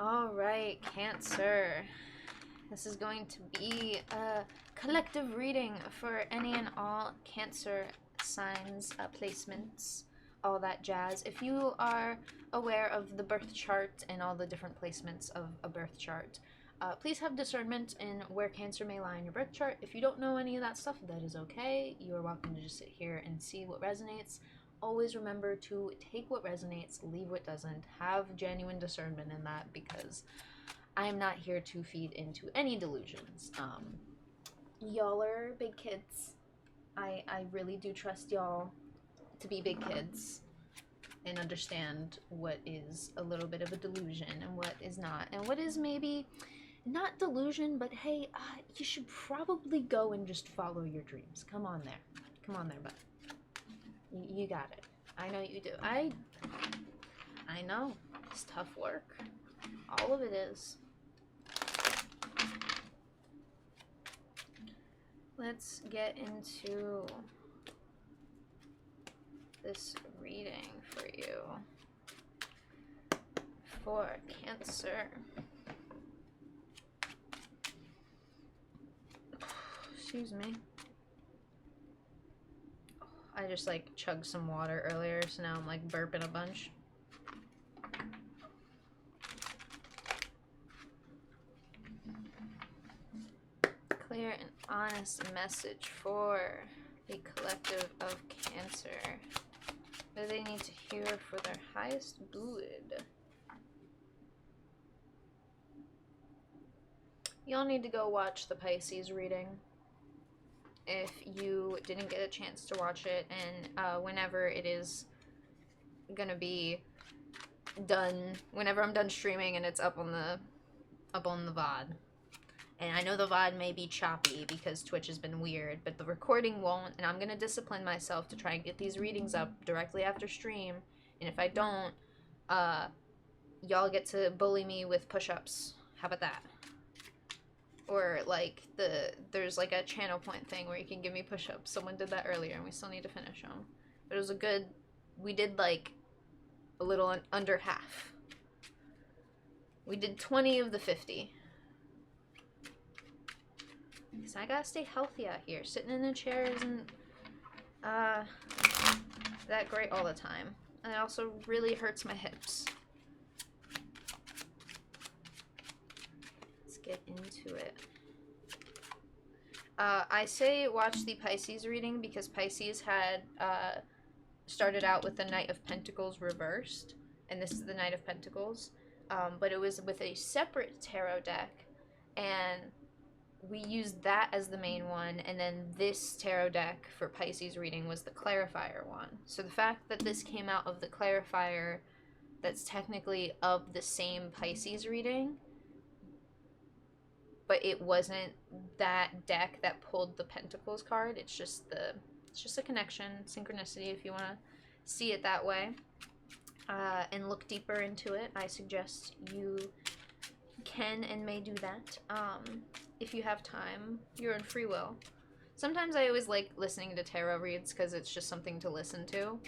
All right, Cancer. This is going to be a collective reading for any and all Cancer signs, placements, all that jazz. If you are aware of the birth chart and all the different placements of a birth chart, please have discernment in where Cancer may lie in your birth chart. If you don't know any of that stuff, that is okay. You are welcome to just sit here and see what resonates. Always remember to take what resonates, leave what doesn't. Have genuine discernment in that, because I am not here to feed into any delusions. Y'all are big kids. I really do trust y'all to be big kids and understand what is a little bit of a delusion and what is not. And what is maybe not delusion, but hey, you should probably go and just follow your dreams. Come on there. Come on there, bud. You got it. I know you do. I know. It's tough work. All of it is. Let's get into this reading for you. For Cancer. Excuse me. I just like chugged some water earlier, so now I'm like burping a bunch. Clear and honest message for the collective of Cancer that they need to hear for their highest good. Y'all need to go watch the Pisces reading if you didn't get a chance to watch it, and whenever it is gonna be done, whenever I'm done streaming and it's up on the VOD. And I know the VOD may be choppy because Twitch has been weird, but the recording won't, and I'm gonna discipline myself to try and get these readings up directly after stream. And if I don't, y'all get to bully me with push-ups. How about that? Or like there's like a channel point thing where you can give me push-ups. Someone did that earlier and we still need to finish them. But it was a good, we did like a little under half. We did 20 of the 50. Because I gotta stay healthy out here. Sitting in a chair isn't that great all the time. And it also really hurts my hips. Get into it. I say watch the Pisces reading because Pisces had started out with the Knight of Pentacles reversed, and this is the Knight of Pentacles, but it was with a separate tarot deck, and we used that as the main one, and then this tarot deck for Pisces reading was the clarifier one. So the fact that this came out of the clarifier that's technically of the same Pisces reading, but it wasn't that deck that pulled the Pentacles card. It's just a connection, synchronicity, if you want to see it that way, and look deeper into it. I suggest you can and may do that. If you have time, you're in free will. Sometimes I always like listening to tarot reads because it's just something to listen to.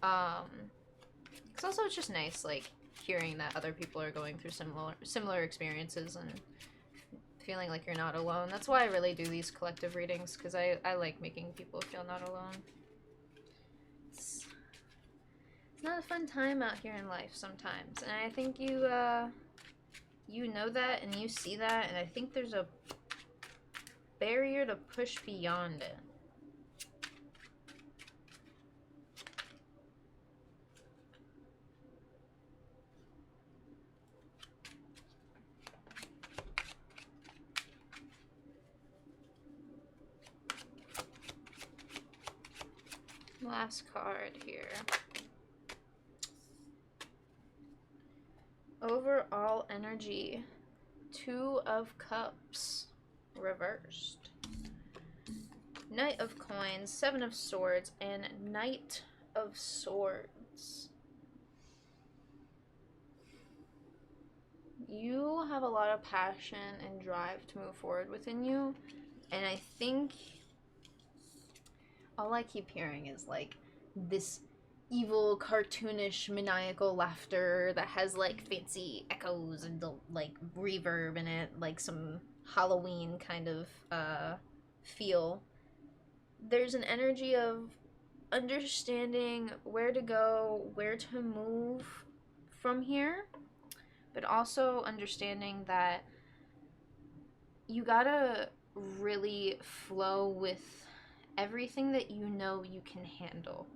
Because also it's just nice, like, hearing that other people are going through similar experiences and feeling like you're not alone. That's why I really do these collective readings, because I like making people feel not alone. It's not a fun time out here in life sometimes, and I think you know that and you see that, and I think there's a barrier to push beyond it. Last card here. Overall energy. 2 of Cups. Reversed. Knight of Coins, 7 of Swords, and Knight of Swords. You have a lot of passion and drive to move forward within you, and I think all I keep hearing is like this evil, cartoonish, maniacal laughter that has like fancy echoes and like reverb in it, like some Halloween kind of feel. There's an energy of understanding where to go, where to move from here, but also understanding that you gotta really flow with everything that you know you can handle.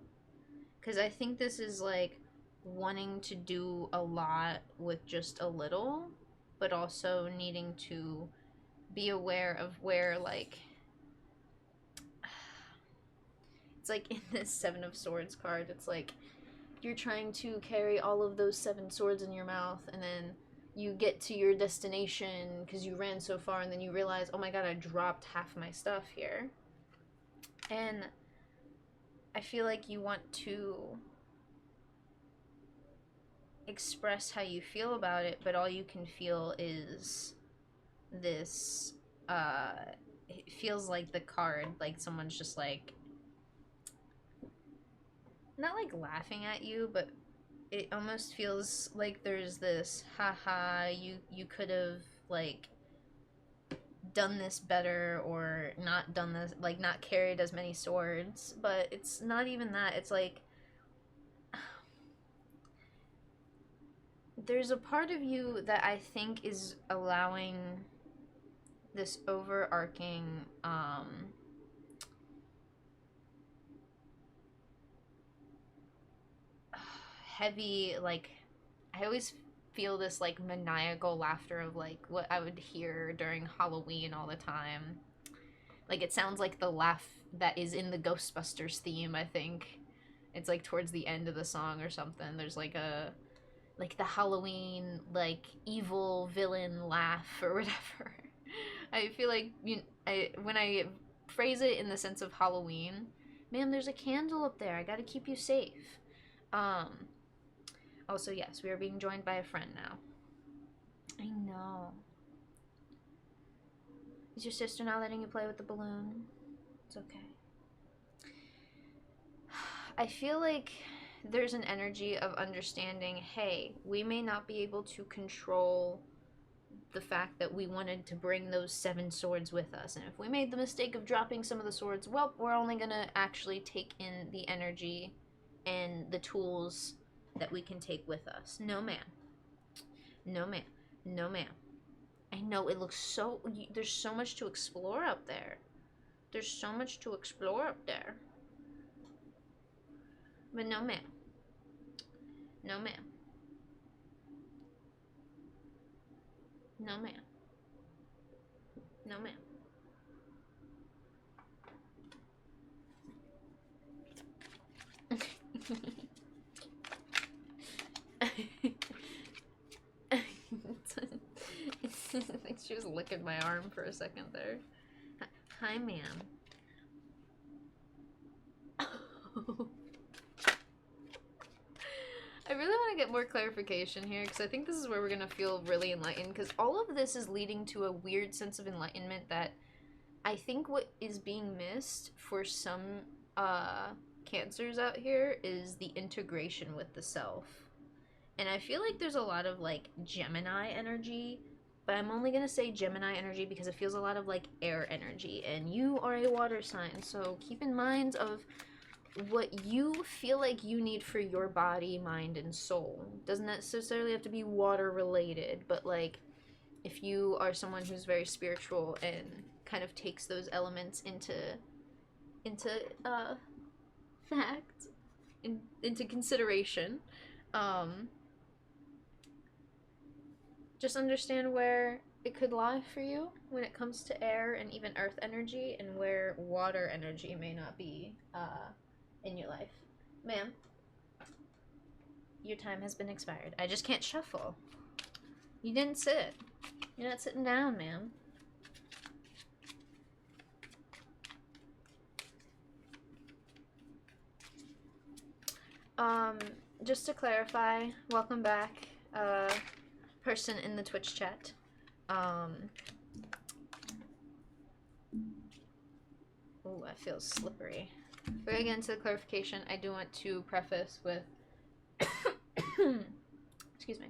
Because I think this is like wanting to do a lot with just a little, but also needing to be aware of where, like, it's like in this Seven of Swords card, it's like you're trying to carry all of those 7 swords in your mouth, and then you get to your destination because you ran so far, and then you realize, oh my god, I dropped half my stuff here. And I feel like you want to express how you feel about it, but all you can feel is this, it feels like the card, like someone's just like, not like laughing at you, but it almost feels like there's this, haha, you could have, like, done this better, or not done this, like, not carried as many swords. But it's not even that. It's like, there's a part of you that I think is allowing this overarching, heavy, like, I always feel this, like, maniacal laughter of, like, what I would hear during Halloween all the time. Like, it sounds like the laugh that is in the Ghostbusters theme, I think. It's, like, towards the end of the song or something. There's, like, like, the Halloween, like, evil villain laugh or whatever. I feel like, when I phrase it in the sense of Halloween, ma'am, there's a candle up there. I gotta keep you safe. Also, yes, we are being joined by a friend now. I know. Is your sister not letting you play with the balloon? It's okay. I feel like there's an energy of understanding, hey, we may not be able to control the fact that we wanted to bring those 7 swords with us. And if we made the mistake of dropping some of the swords, well, we're only going to actually take in the energy and the tools that we can take with us. No, ma'am. No, ma'am. No, ma'am. I know it looks so... There's so much to explore up there. There's so much to explore up there. But no, ma'am. No, ma'am. No, ma'am. No, ma'am. I think she was licking my arm for a second there. Hi, ma'am. I really want to get more clarification here, because I think this is where we're going to feel really enlightened, because all of this is leading to a weird sense of enlightenment that I think what is being missed for some cancers out here is the integration with the self. And I feel like there's a lot of, like, Gemini energy, but I'm only going to say Gemini energy because it feels a lot of, like, air energy, and you are a water sign, so keep in mind of what you feel like you need for your body, mind, and soul. Doesn't necessarily have to be water related, but, like, if you are someone who's very spiritual and kind of takes those elements into fact, into consideration, just understand where it could lie for you when it comes to air and even earth energy, and where water energy may not be in your life. Ma'am, your time has been expired. I just can't shuffle. You didn't sit. You're not sitting down, ma'am. Just to clarify, welcome back, person in the Twitch chat. Ooh, I feel slippery. Before I get into the clarification, I do want to preface with excuse me.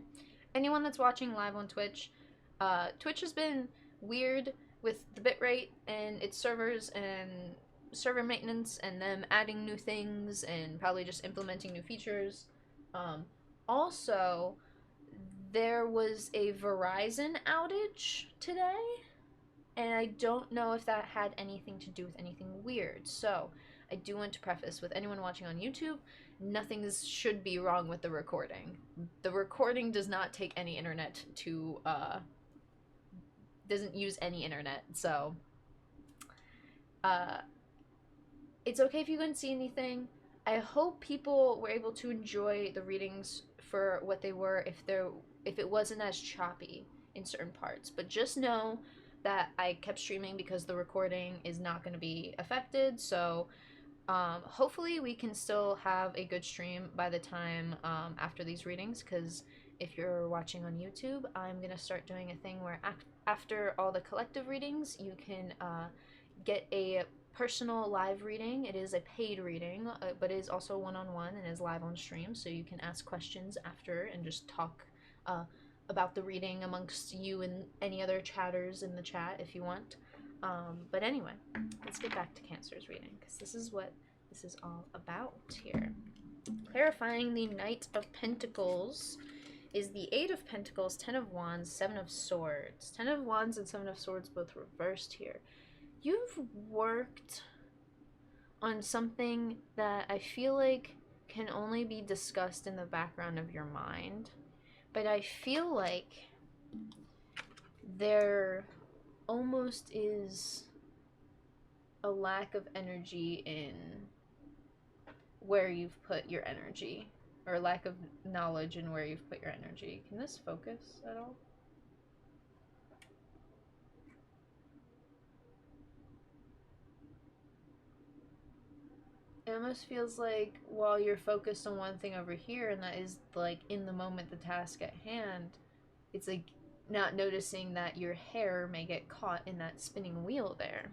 Anyone that's watching live on Twitch, Twitch has been weird with the bitrate and its servers and server maintenance and them adding new things and probably just implementing new features. Also, there was a Verizon outage today, and I don't know if that had anything to do with anything weird. So, I do want to preface with anyone watching on YouTube, nothing should be wrong with the recording. The recording does not take any internet to, doesn't use any internet, so, it's okay if you couldn't see anything. I hope people were able to enjoy the readings for what they were if it wasn't as choppy in certain parts. But just know that I kept streaming because the recording is not going to be affected. So hopefully we can still have a good stream by the time after these readings, because if you're watching on YouTube, I'm going to start doing a thing where after all the collective readings, you can get a personal live reading. It is a paid reading, but it is also one-on-one and is live on stream, so you can ask questions after and just talk about the reading amongst you and any other chatters in the chat if you want. But anyway, let's get back to Cancer's reading, because this is what this is all about here. Clarifying the Knight of Pentacles is the Eight of Pentacles, Ten of Wands, Seven of Swords. Ten of Wands and Seven of Swords both reversed here. You've worked on something that I feel like can only be discussed in the background of your mind, but I feel like there almost is a lack of energy in where you've put your energy, or lack of knowledge in where you've put your energy. Can this focus at all? It almost feels like while you're focused on one thing over here, and that is like in the moment, the task at hand, it's like not noticing that your hair may get caught in that spinning wheel there.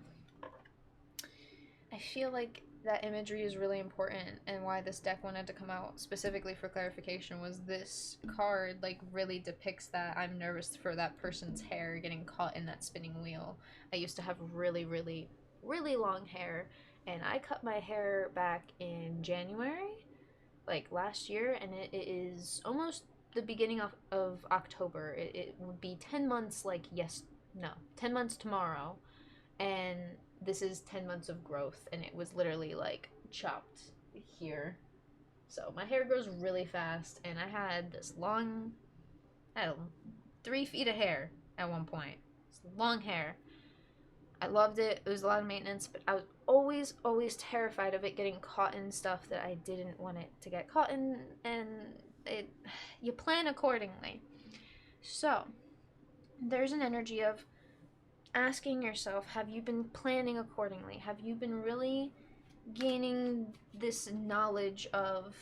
I feel like that imagery is really important, and why this deck wanted to come out specifically for clarification was this card like really depicts that. I'm nervous for that person's hair getting caught in that spinning wheel. I used to have really, really, really long hair, and I cut my hair back in January, like last year, and it is almost the beginning of October. It would be 10 months, 10 months tomorrow, and this is 10 months of growth, and it was literally like chopped here. So my hair grows really fast, and I had this long, I don't know, 3 feet of hair at one point. It's long hair. I loved it. It was a lot of maintenance, but I was always, always terrified of it getting caught in stuff that I didn't want it to get caught in, and you plan accordingly. So there's an energy of asking yourself, have you been planning accordingly? Have you been really gaining this knowledge of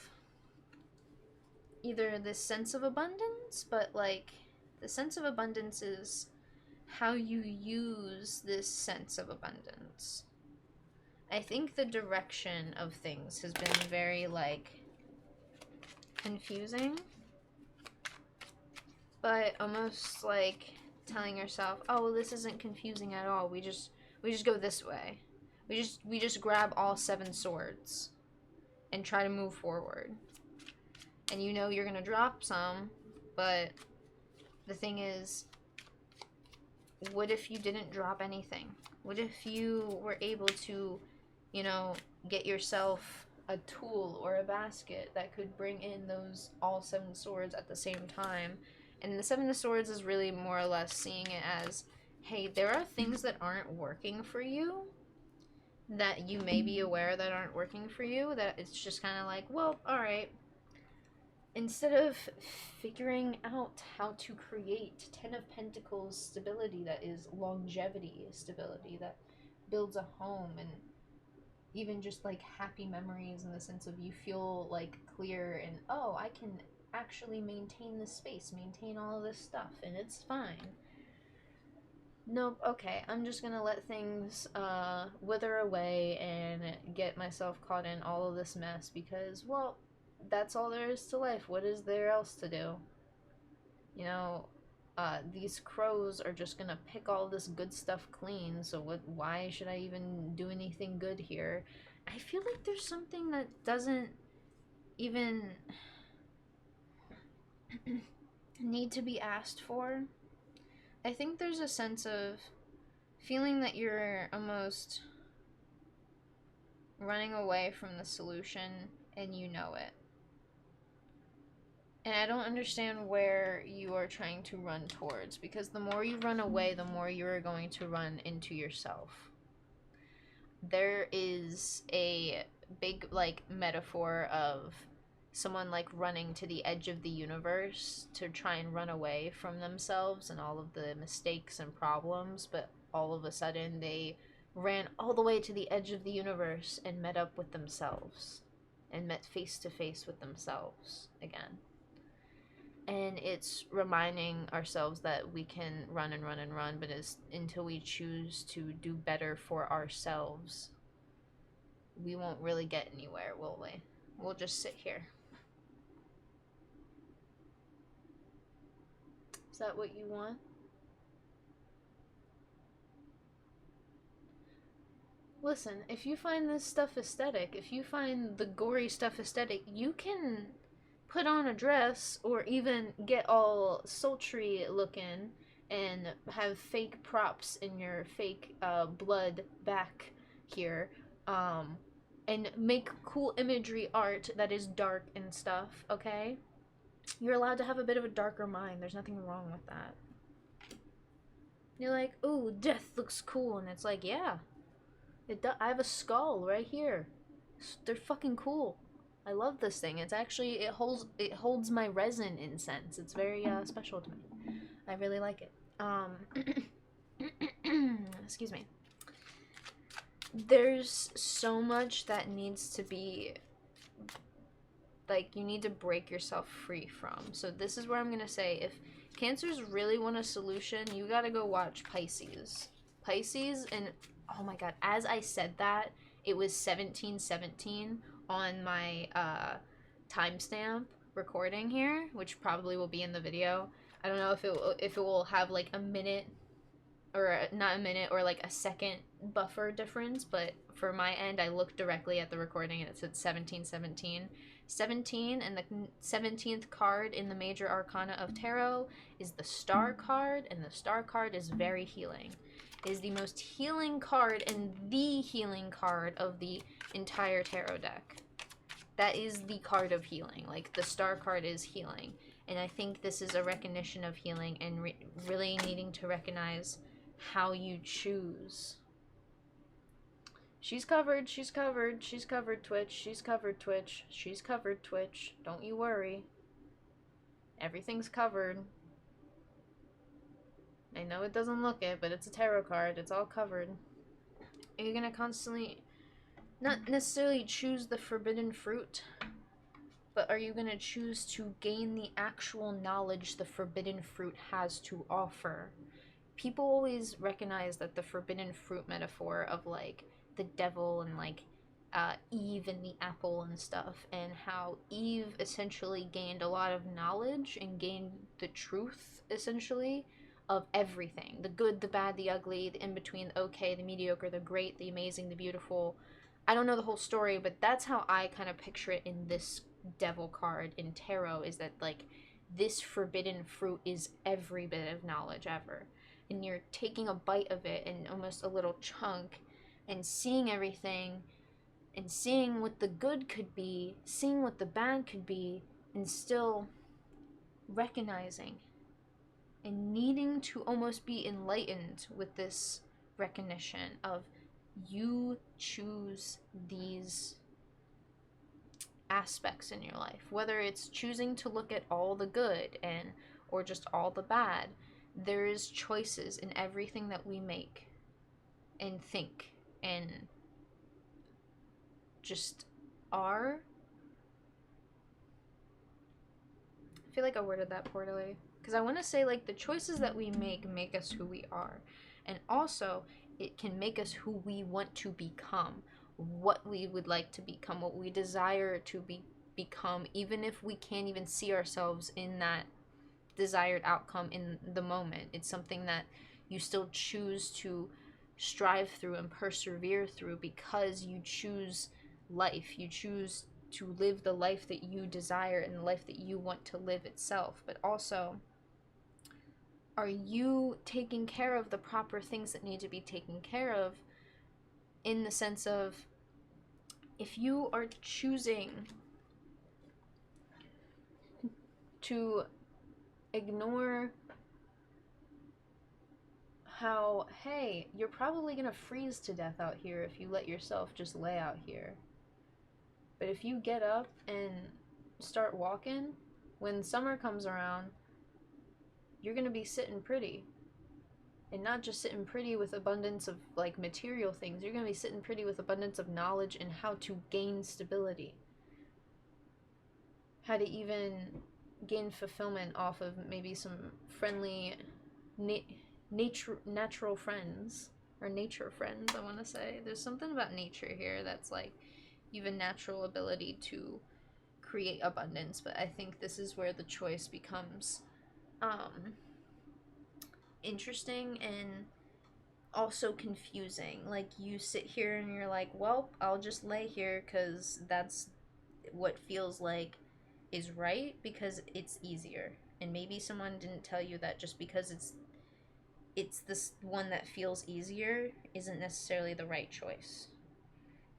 either this sense of abundance, but like the sense of abundance is how you use this sense of abundance. I think the direction of things has been very like confusing, but almost like telling yourself, oh well, this isn't confusing at all, we just go this way, we just grab all 7 swords and try to move forward. And you know you're gonna drop some, but the thing is, what if you didn't drop anything? What if you were able to, you know, get yourself a tool or a basket that could bring in those all 7 swords at the same time? And the 7 of Swords is really more or less seeing it as, hey, there are things that aren't working for you, that you may be aware that aren't working for you, that it's just kind of like, well, alright. Instead of figuring out how to create 10 of Pentacles stability that is longevity stability, that builds a home, and even just like happy memories in the sense of you feel like clear and, oh, I can actually maintain this space, maintain all of this stuff, and it's fine. Nope, okay, I'm just gonna let things wither away and get myself caught in all of this mess because, well, that's all there is to life. What is there else to do? You know, these crows are just gonna pick all this good stuff clean, so why should I even do anything good here? I feel like there's something that doesn't even need to be asked for. I think there's a sense of feeling that you're almost running away from the solution and you know it. And I don't understand where you are trying to run towards because the more you run away, the more you are going to run into yourself. There is a big like metaphor of someone like running to the edge of the universe to try and run away from themselves and all of the mistakes and problems, but all of a sudden they ran all the way to the edge of the universe and met up with themselves and met face to face with themselves again. And it's reminding ourselves that we can run and run and run, but until we choose to do better for ourselves, we won't really get anywhere, will we? We'll just sit here. Is that what you want? Listen, if you find this stuff aesthetic, if you find the gory stuff aesthetic, you can put on a dress or even get all sultry looking and have fake props in your fake blood back here, and make cool imagery art that is dark and stuff, okay? You're allowed to have a bit of a darker mind. There's nothing wrong with that. You're like, ooh, death looks cool, and it's like, yeah, I have a skull right here. They're fucking cool. I love this thing. It's actually it holds my resin incense. It's very special to me. I really like it. Excuse me. There's so much that needs to be like you need to break yourself free from. So this is where I'm gonna say if cancers really want a solution, you gotta go watch Pisces. Pisces and oh my god, as I said that, it was 1717 on my timestamp recording here, which probably will be in the video. I don't know if it will have like a minute or not a minute or like a second buffer difference, but for my end I looked directly at the recording and it said 1717. 17 and the 17th card in the major arcana of tarot is the star card, and the star card is very healing. It is the most healing card and the healing card of the entire tarot deck. That is the card of healing. Like the star card is healing, and I think this is a recognition of healing and really needing to recognize how you choose. She's covered, she's covered, she's covered Twitch, she's covered Twitch, she's covered Twitch. Don't you worry. Everything's covered. I know it doesn't look it, but it's a tarot card. It's all covered. Are you gonna constantly, not necessarily choose the forbidden fruit, but are you gonna choose to gain the actual knowledge the forbidden fruit has to offer? People always recognize that the forbidden fruit metaphor of like the devil and like Eve and the apple and stuff, and how Eve essentially gained a lot of knowledge and gained the truth essentially of everything, the good, the bad, the ugly, the in between, the okay, the mediocre, the great, the amazing, the beautiful. I don't know the whole story, but that's how I kind of picture it in this devil card in tarot, is that like this forbidden fruit is every bit of knowledge ever, and you're taking a bite of it and almost a little chunk and seeing everything and seeing what the good could be, seeing what the bad could be, and still recognizing and needing to almost be enlightened with this recognition of you choose these aspects in your life, whether it's choosing to look at all the good and or just all the bad. There is choices in everything that we make and think and just are. I feel like I worded that poorly because I want to say like the choices that we make us who we are, And also, it can make us who we want to become, what we would like to become, what we desire to become, even if we can't even see ourselves in that desired outcome in the moment. It's something that you still choose to strive through and persevere through because you choose life. You choose to live the life that you desire and the life that you want to live itself. But also, are you taking care of the proper things that need to be taken care of, in the sense of, if you are choosing to ignore how, hey, you're probably gonna freeze to death out here if you let yourself just lay out here. But if you get up and start walking, when summer comes around, you're gonna be sitting pretty. And not just sitting pretty with abundance of like material things, you're gonna be sitting pretty with abundance of knowledge and how to gain stability. How to even gain fulfillment off of maybe some friendly natural friends, or nature friends, I want to say. There's something about nature here that's like you have a natural ability to create abundance, but I think this is where the choice becomes interesting and also confusing. Like, you sit here and you're like, well, I'll just lay here because that's what feels like is right, because it's easier. And maybe someone didn't tell you that just because it's this one that feels easier isn't necessarily the right choice.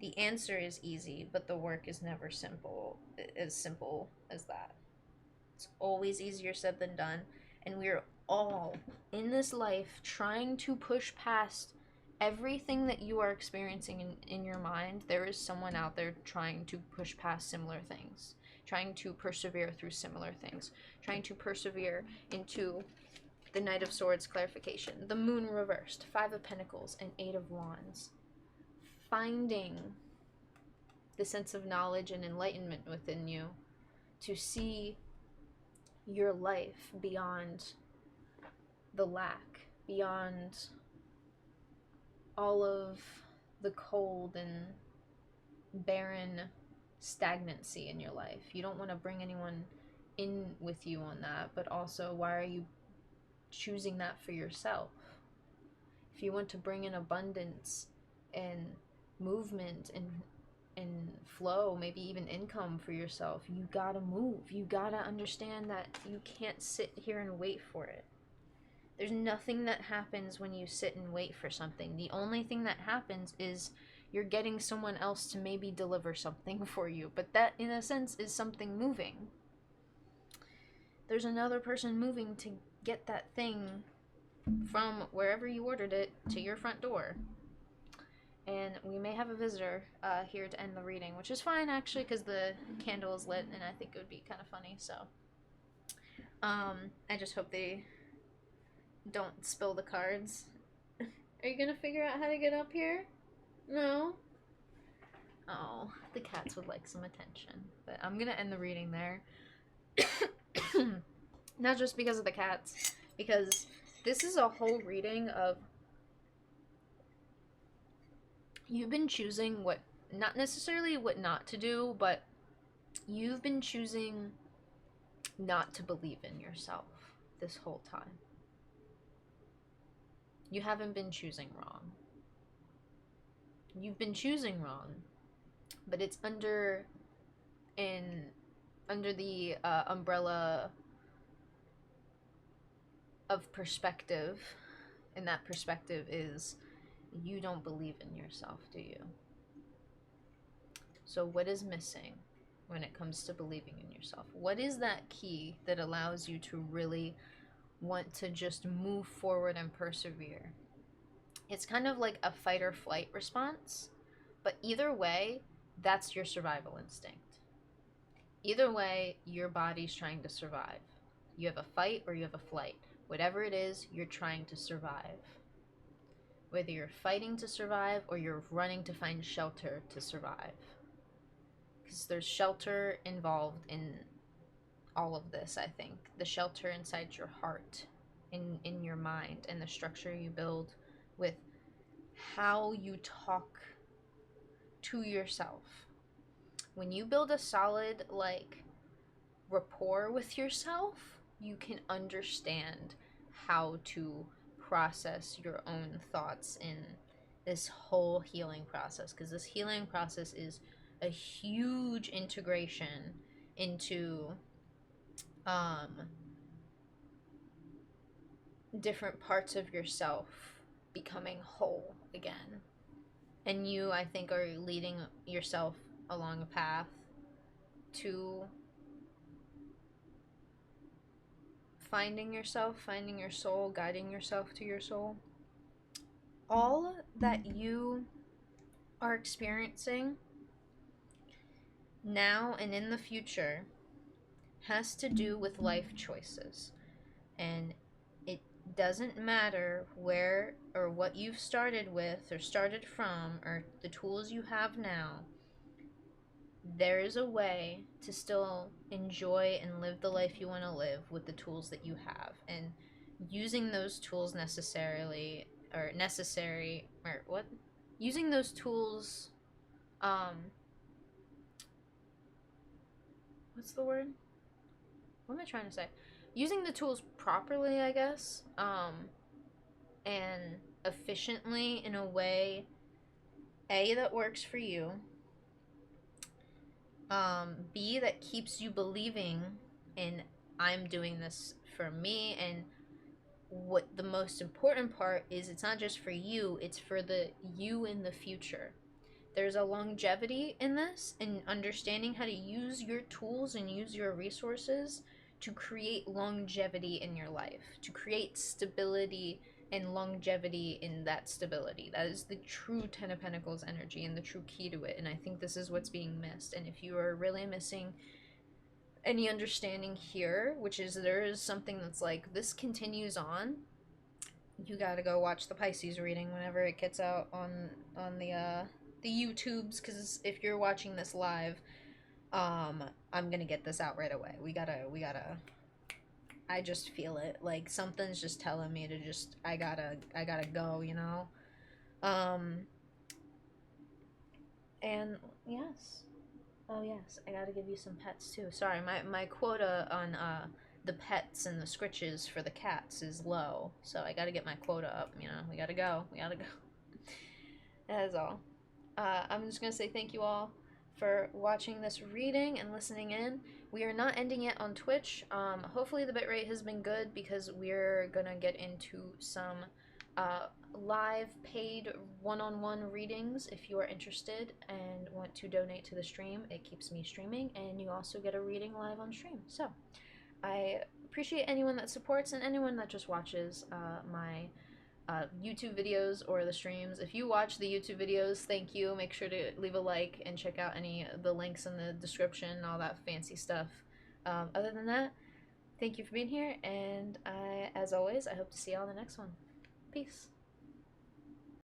The answer is easy, but the work is never simple as that. It's always easier said than done, and we're all in this life trying to push past everything that you are experiencing in your mind. There is someone out there trying to push past similar things, trying to persevere through similar things, trying to persevere into the Knight of Swords clarification, the Moon reversed, Five of Pentacles, and Eight of Wands. Finding the sense of knowledge and enlightenment within you to see your life beyond the lack, beyond all of the cold and barren stagnancy in your life. You don't want to bring anyone in with you on that, but also, why are you choosing that for yourself? If you want to bring in abundance and movement and flow, maybe even income for yourself, you gotta move. You gotta understand that you can't sit here and wait for it. There's nothing that happens when you sit and wait for something. The only thing that happens is you're getting someone else to maybe deliver something for you, but that in a sense is something moving. There's another person moving to get that thing from wherever you ordered it to your front door. And we may have a visitor here to end the reading, which is fine actually, because the candle is lit and I think it would be kind of funny. So I just hope they don't spill the cards. Are you gonna figure out how to get up here? No? Oh, the cats would like some attention. But I'm gonna end the reading there. Not just because of the cats, because this is a whole reading of you've been choosing what, not necessarily what not to do, but you've been choosing not to believe in yourself this whole time. You haven't been choosing wrong. You've been choosing wrong, but it's under the umbrella of perspective, and that perspective is you don't believe in yourself, do you? So what is missing when it comes to believing in yourself? What is that key that allows you to really want to just move forward and persevere? It's kind of like a fight or flight response, but either way, that's your survival instinct. Either way, your body's trying to survive. You have a fight or you have a flight. Whatever it is, you're trying to survive. Whether you're fighting to survive or you're running to find shelter to survive. Because there's shelter involved in all of this, I think. The shelter inside your heart, in your mind, and the structure you build with how you talk to yourself. When you build a solid, like, rapport with yourself, you can understand how to process your own thoughts in this whole healing process, because this healing process is a huge integration into different parts of yourself becoming whole again. And you, I think, are leading yourself along a path to finding yourself, finding your soul, guiding yourself to your soul. All that you are experiencing now and in the future has to do with life choices. And it doesn't matter where or what you've started with or started from or the tools you have now. There is a way to still enjoy and live the life you want to live with the tools that you have. And using those tools using those tools, what's the word? What am I trying to say? Using the tools properly, I guess, and efficiently in a way, A, that works for you, B, that keeps you believing in I'm doing this for me, and what the most important part is, it's not just for you, it's for the you in the future. There's a longevity in this, and understanding how to use your tools and use your resources to create longevity in your life, to create stability and longevity in that stability. That is the true Ten of Pentacles energy and the true key to it. And I think this is what's being missed. And if you are really missing any understanding here, which is there is something that's like, this continues on, you gotta go watch the Pisces reading whenever it gets out on the YouTubes, because if you're watching this live, I'm gonna get this out right away. We gotta I just feel it, like something's just telling me to just I gotta go, you know. And yes, oh yes, I gotta give you some pets too. Sorry, my quota on the pets and the scritches for the cats is low, so I gotta get my quota up, you know. We gotta go. That is all. I'm just gonna say thank you all for watching this reading and listening in. We are not ending it on Twitch. Hopefully the bitrate has been good, because we're gonna get into some live paid one-on-one readings. If you are interested and want to donate to the stream, it keeps me streaming, and you also get a reading live on stream. So I appreciate anyone that supports and anyone that just watches my YouTube videos or the streams. If you watch the YouTube videos, thank you. Make sure to leave a like and check out any of the links in the description and all that fancy stuff. Other than that, thank you for being here, and as always, I hope to see you all in the next one. Peace.